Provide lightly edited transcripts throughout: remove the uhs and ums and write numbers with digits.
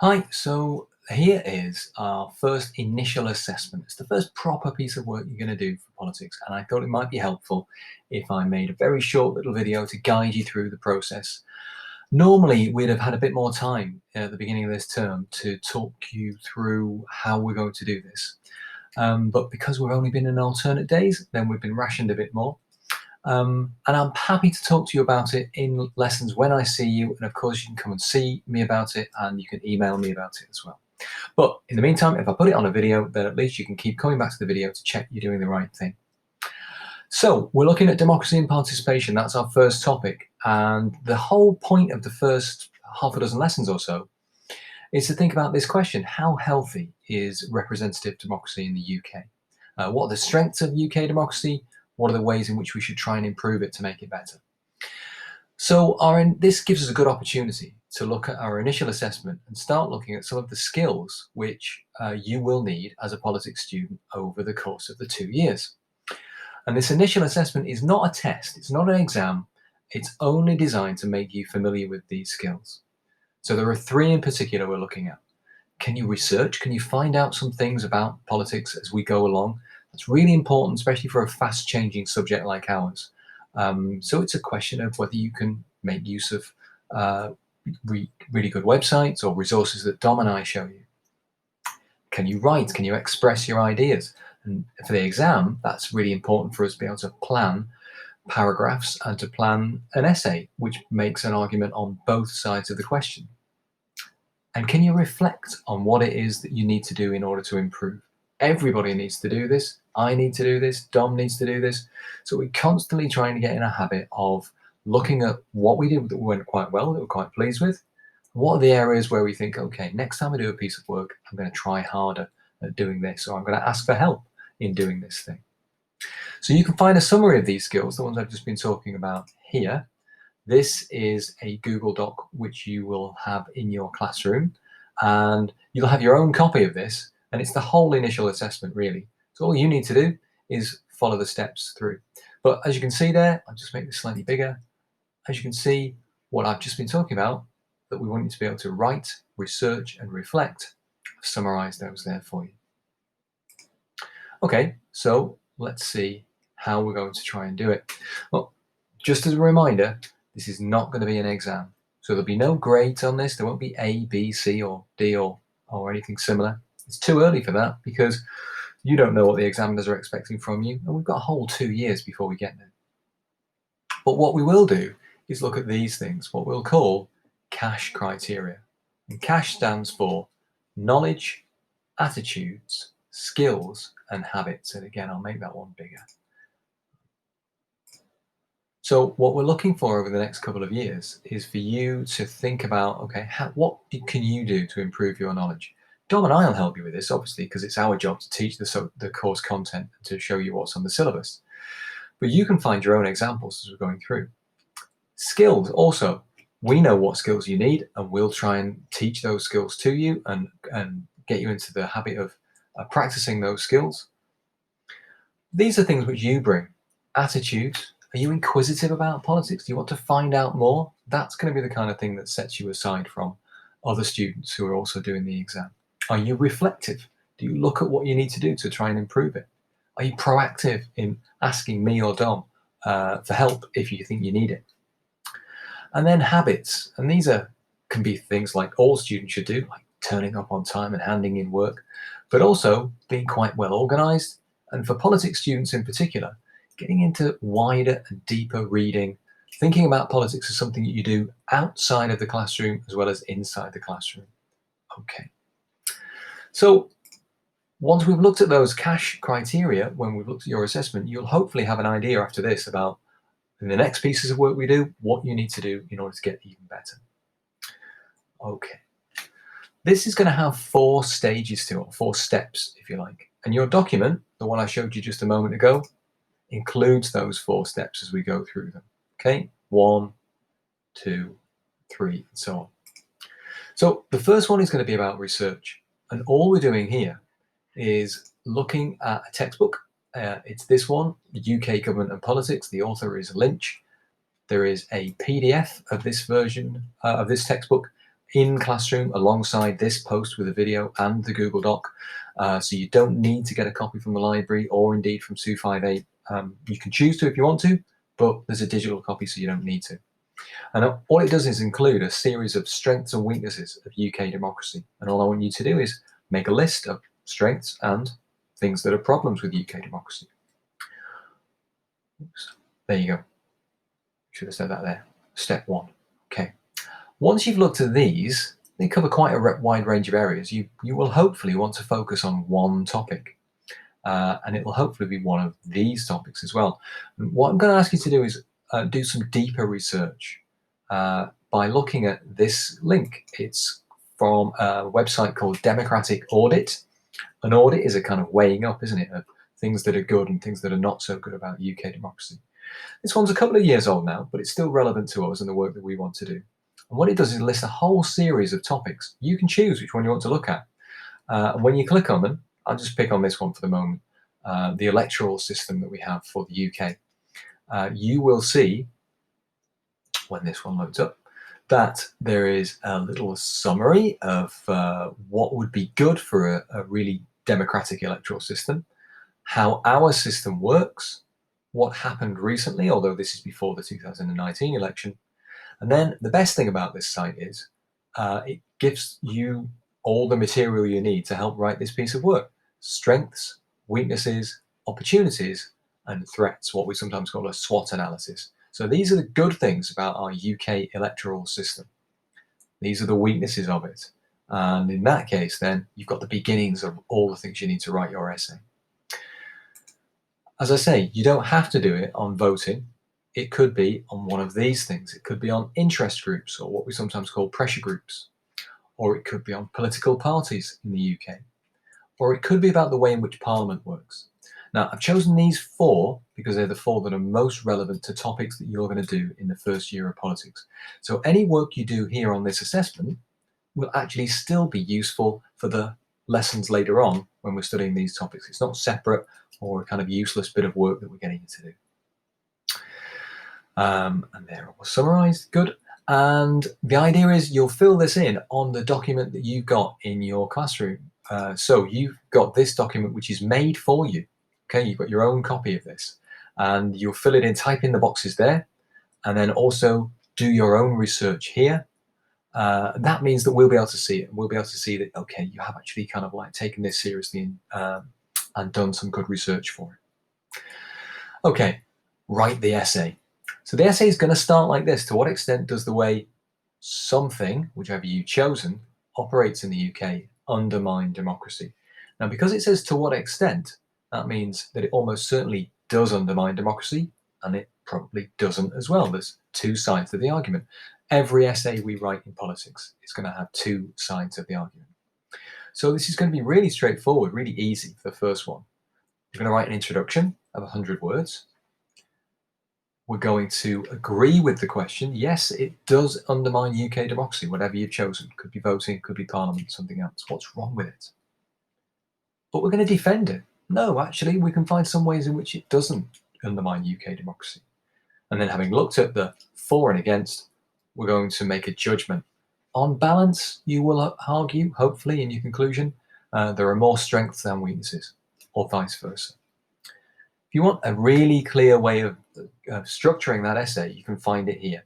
Hi, so here is our first initial assessment. It's the first proper piece of work you're going to do for politics, and I thought it might be helpful if I made a very short little video to guide you through the process. Normally, we'd have had a bit more time at the beginning of this term to talk you through how we're going to do this. But because we've only been in alternate days, then we've been rationed a bit more. And I'm happy to talk to you about it in lessons when I see you. And of course, you can come and see me about it and you can email me about it as well. But in the meantime, if I put it on a video, then at least you can keep coming back to the video to check you're doing the right thing. So we're looking at democracy and participation. That's our first topic. And the whole point of the first half a dozen lessons or so is to think about this question: how healthy is representative democracy in the UK? What are the strengths of UK democracy? What are the ways in which we should try and improve it to make it better? So this gives us a good opportunity to look at our initial assessment and start looking at some of the skills which you will need as a politics student over the course of the 2 years. And this initial assessment is not a test, it's not an exam, it's only designed to make you familiar with these skills. So there are 3 in particular we're looking at. Can you research? Can you find out some things about politics as we go along? That's really important, especially for a fast changing subject like ours. So it's a question of whether you can make use of really good websites or resources that Dom and I show you. Can you write? Can you express your ideas? And for the exam, that's really important for us to be able to plan paragraphs and to plan an essay, which makes an argument on both sides of the question. And can you reflect on what it is that you need to do in order to improve? Everybody needs to do this. I need to do this. Dom needs to do this. So we're constantly trying to get in a habit of looking at what we did that went quite well, that we're quite pleased with. What are the areas where we think, okay, next time I do a piece of work, I'm going to try harder at doing this, or I'm going to ask for help in doing this thing. So you can find a summary of these skills, the ones I've just been talking about here. This is a Google Doc which you will have in your classroom, and you'll have your own copy of this, and it's the whole initial assessment really. So all you need to do is follow the steps through. But as you can see there, I'll just make this slightly bigger. As you can see, what I've just been talking about, that we want you to be able to write, research, and reflect, I've summarized those there for you. Okay, so let's see how we're going to try and do it. Well, just as a reminder, this is not going to be an exam. So there'll be no grades on this. There won't be A, B, C, or D, or anything similar. It's too early for that because you don't know what the examiners are expecting from you, and we've got a whole 2 years before we get there. But what we will do is look at these things, what we'll call CASH criteria. And CASH stands for knowledge, attitudes, skills, and habits. And again, I'll make that one bigger. So what we're looking for over the next couple of years is for you to think about, okay, what can you do to improve your knowledge? Dom and I will help you with this, obviously, because it's our job to teach the course content and to show you what's on the syllabus. But you can find your own examples as we're going through. Skills also, we know what skills you need, and we'll try and teach those skills to you and get you into the habit of practicing those skills. These are things which you bring. Attitudes. Are you inquisitive about politics? Do you want to find out more? That's going to be the kind of thing that sets you aside from other students who are also doing the exam. Are you reflective? Do you look at what you need to do to try and improve it? Are you proactive in asking me or Dom for help if you think you need it? And then habits. And these can be things like all students should do, like turning up on time and handing in work, but also being quite well organized. And for politics students in particular, getting into wider and deeper reading, thinking about politics as something that you do outside of the classroom as well as inside the classroom. Okay. So once we've looked at those CASH criteria, when we've looked at your assessment, you'll hopefully have an idea after this about, in the next pieces of work we do, what you need to do in order to get even better. Okay. This is going to have 4 stages to it, 4 steps, if you like. And your document, the one I showed you just a moment ago, includes those 4 steps as we go through them. Okay, 1, 2, 3, and so on. So the first one is going to be about research. And all we're doing here is looking at a textbook. It's this one, UK Government and Politics. The author is Lynch. There is a PDF of this version of this textbook, in Classroom alongside this post with a video and the Google Doc. So you don't need to get a copy from the library or indeed from 258. You can choose to if you want to, but there's a digital copy, so you don't need to. And all it does is include a series of strengths and weaknesses of UK democracy. And all I want you to do is make a list of strengths and things that are problems with UK democracy. Oops. There you go. Should have said that there. Step 1. Okay. Once you've looked at these, they cover quite a wide range of areas. You will hopefully want to focus on one topic. And it will hopefully be one of these topics as well. And what I'm going to ask you to do is do some deeper research by looking at this link. It's from a website called Democratic Audit. An audit is a kind of weighing up, isn't it, of things that are good and things that are not so good about UK democracy. This one's a couple of years old now, but it's still relevant to us and the work that we want to do. And what it does is list a whole series of topics. You can choose which one you want to look at. And when you click on them, I'll just pick on this one for the moment, the electoral system that we have for the UK. You will see, when this one loads up, that there is a little summary of what would be good for a really democratic electoral system, how our system works, what happened recently, although this is before the 2019 election. And then the best thing about this site is it gives you all the material you need to help write this piece of work. Strengths, weaknesses, opportunities, and threats, what we sometimes call a SWOT analysis. So these are the good things about our UK electoral system. These are the weaknesses of it. And in that case, then, you've got the beginnings of all the things you need to write your essay. As I say, you don't have to do it on voting. It could be on one of these things. It could be on interest groups, or what we sometimes call pressure groups. Or it could be on political parties in the UK. Or it could be about the way in which Parliament works. Now, I've chosen these 4 because they're the 4 that are most relevant to topics that you're going to do in the first year of politics. So any work you do here on this assessment will actually still be useful for the lessons later on when we're studying these topics. It's not separate or a kind of useless bit of work that we're getting you to do. And there it was summarized. Good. And the idea is you'll fill this in on the document that you've got in your classroom. So you've got this document which is made for you. Okay, you've got your own copy of this. And you'll fill it in, type in the boxes there, and then also do your own research here. That means that we'll be able to see it. We'll be able to see that, okay, you have actually kind of like taken this seriously and done some good research for it. Okay, write the essay. So the essay is going to start like this. To what extent does the way something, whichever you've chosen, operates in the UK undermine democracy? Now, because it says to what extent, that means that it almost certainly does undermine democracy, and it probably doesn't as well. There's 2 sides to the argument. Every essay we write in politics is going to have 2 sides of the argument. So this is going to be really straightforward, really easy for the first one. You're going to write an introduction of 100 words. We're going to agree with the question. Yes, it does undermine UK democracy, whatever you've chosen. Could be voting, could be Parliament, something else. What's wrong with it? But we're going to defend it. No, actually, we can find some ways in which it doesn't undermine UK democracy. And then having looked at the for and against, we're going to make a judgment. On balance, you will argue, hopefully, in your conclusion, there are more strengths than weaknesses, or vice versa. If you want a really clear way of structuring that essay, you can find it here.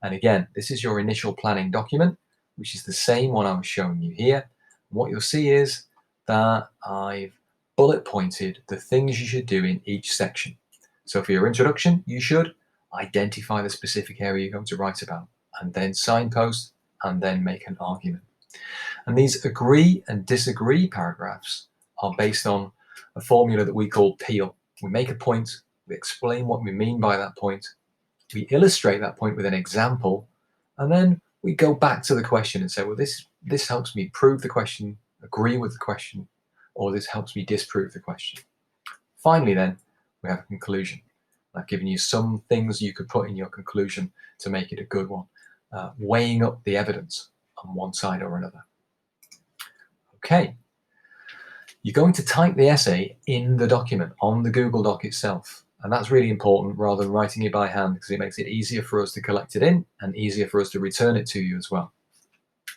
And again, this is your initial planning document, which is the same one I was showing you here. And what you'll see is that I've bullet pointed the things you should do in each section. So for your introduction, you should identify the specific area you're going to write about, and then signpost, and then make an argument. And these agree and disagree paragraphs are based on a formula that we call PEEL. We make a point, we explain what we mean by that point, we illustrate that point with an example, and then we go back to the question and say, well, this helps me prove the question, agree with the question, or this helps me disprove the question. Finally, then, we have a conclusion. I've given you some things you could put in your conclusion to make it a good one, weighing up the evidence on one side or another. Okay. You're going to type the essay in the document on the Google Doc itself. And that's really important rather than writing it by hand, because it makes it easier for us to collect it in and easier for us to return it to you as well.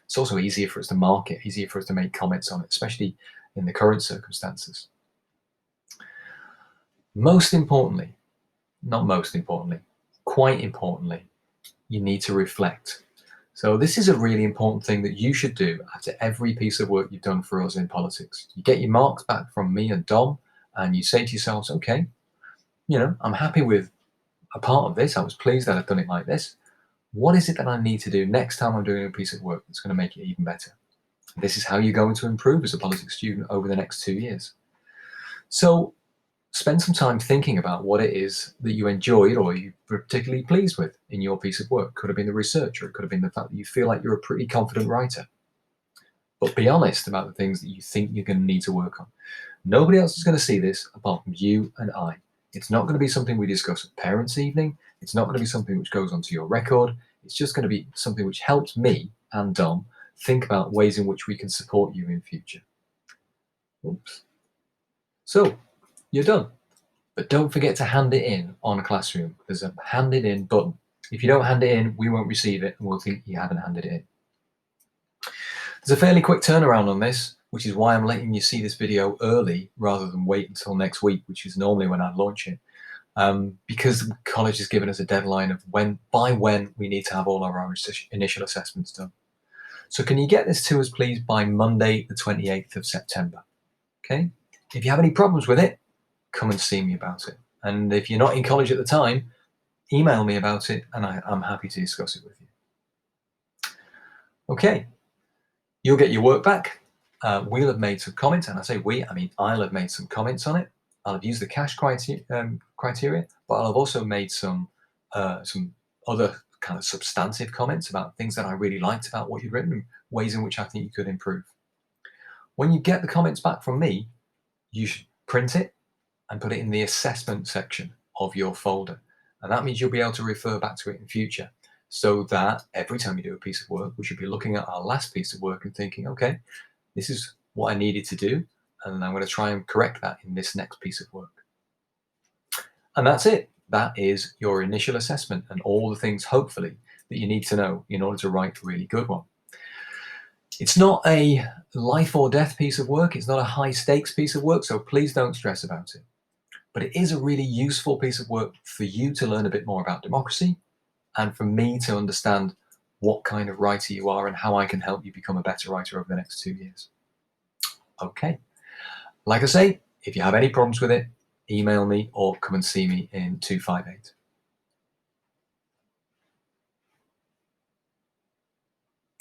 It's also easier for us to mark it, easier for us to make comments on it, especially in the current circumstances. Most importantly, not most importantly, quite importantly, you need to reflect. So this is a really important thing that you should do after every piece of work you've done for us in politics. You get your marks back from me and Dom, and you say to yourselves, okay, I'm happy with a part of this. I was pleased that I've done it like this. What is it that I need to do next time I'm doing a piece of work that's going to make it even better? This is how you're going to improve as a politics student over the next 2 years. So spend some time thinking about what it is that you enjoyed or you were particularly pleased with in your piece of work. Could have been the research, or it could have been the fact that you feel like you're a pretty confident writer. But be honest about the things that you think you're going to need to work on. Nobody else is going to see this apart from you and I. It's not going to be something we discuss at parents' evening. It's not going to be something which goes onto your record. It's just going to be something which helps me and Dom think about ways in which we can support you in future. Oops. So you're done. But don't forget to hand it in on Classroom. There's a hand it in button. If you don't hand it in, we won't receive it and we'll think you haven't handed it in. There's a fairly quick turnaround on this, which is why I'm letting you see this video early rather than wait until next week, which is normally when I'd launch it. Because the college has given us a deadline of by when we need to have all of our initial assessments done. So can you get this to us, please, by Monday, the 28th of September? Okay. If you have any problems with it, come and see me about it. And if you're not in college at the time, email me about it and I'm happy to discuss it with you. Okay. You'll get your work back. We'll have made some comments, and I say we, I mean I'll have made some comments on it. I'll have used the cash criteria, but I'll have also made some other kind of substantive comments about things that I really liked about what you've written and ways in which I think you could improve. When you get the comments back from me, you should print it and put it in the assessment section of your folder. And that means you'll be able to refer back to it in future, so that every time you do a piece of work, we should be looking at our last piece of work and thinking, okay, this is what I needed to do, and I'm going to try and correct that in this next piece of work. And that's it. That is your initial assessment and all the things, hopefully, that you need to know in order to write a really good one. It's not a life or death piece of work. It's not a high stakes piece of work, so please don't stress about it. But it is a really useful piece of work for you to learn a bit more about democracy and for me to understand what kind of writer you are and how I can help you become a better writer over the next 2 years. Okay. Like I say, if you have any problems with it, email me or come and see me in 258.